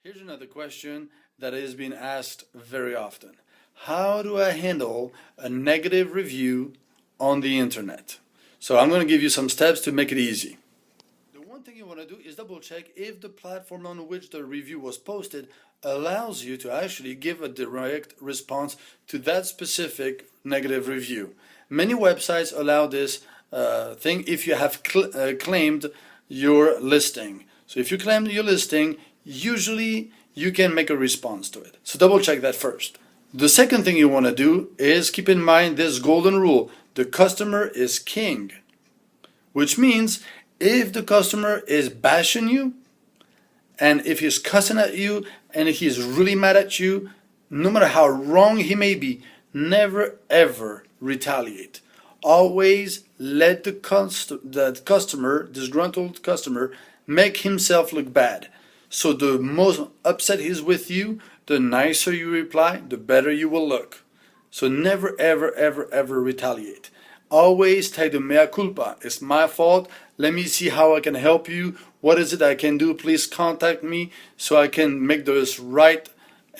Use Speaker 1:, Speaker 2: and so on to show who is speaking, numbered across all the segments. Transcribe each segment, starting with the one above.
Speaker 1: Here's another question that is being asked very often. How do I handle a negative review on the internet? So I'm going to give you some steps to make it easy. The one thing you want to do is double check if the platform on which the review was posted allows you to actually give a direct response to that specific negative review. Many websites allow this thing if you have claimed your listing. So if you claim your listing, usually you can make a response to it. So double check that first. The second thing you want to do is keep in mind this golden rule. The customer is king. Which means if the customer is bashing you, and if he's cussing at you, and if he's really mad at you, no matter how wrong he may be, never ever retaliate. Always let the customer, disgruntled customer, make himself look bad. So the more upset he's with you, the nicer you reply, the better you will look. So never, ever, ever, ever retaliate. Always take the mea culpa. It's my fault. Let me see how I can help you. What is it I can do? Please contact me so I can make this right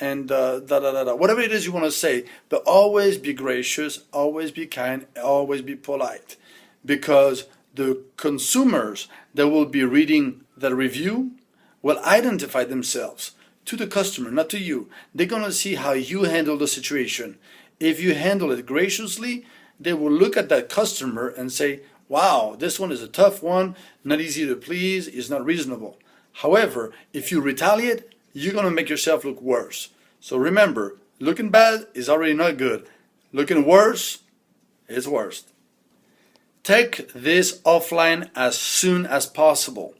Speaker 1: and whatever it is you want to say. But always be gracious, always be kind, always be polite. Because the consumers that will be reading the review will identify themselves to the customer, not to you. They're going to see how you handle the situation. If you handle it graciously, they will look at that customer and say, wow, this one is a tough one, not easy to please, is not reasonable. However, if you retaliate, you're going to make yourself look worse. So remember, looking bad is already not good. Looking worse is worse. Take this offline as soon as possible,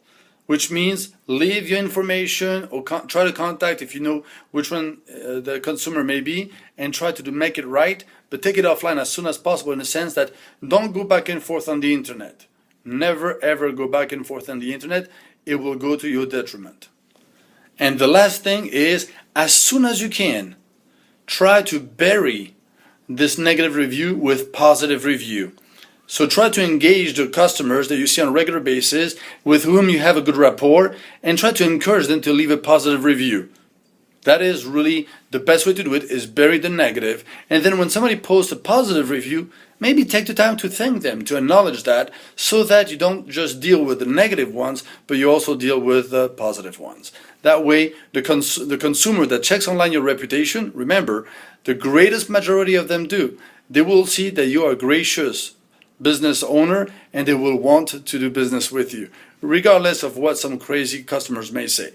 Speaker 1: which means leave your information or try to contact if you know which one the consumer may be and try to make it right, but take it offline as soon as possible in the sense that don't go back and forth on the internet. Never ever go back and forth on the internet. It will go to your detriment. And the last thing is, as soon as you can, try to bury this negative review with positive review. So try to engage the customers that you see on a regular basis with whom you have a good rapport and try to encourage them to leave a positive review. That is really the best way to do it, is bury the negative. And then when somebody posts a positive review, maybe take the time to thank them, to acknowledge that, so that you don't just deal with the negative ones, but you also deal with the positive ones. That way, the consumer that checks online your reputation, remember, the greatest majority of them do. They will see that you are a gracious business owner and they will want to do business with you, regardless of what some crazy customers may say.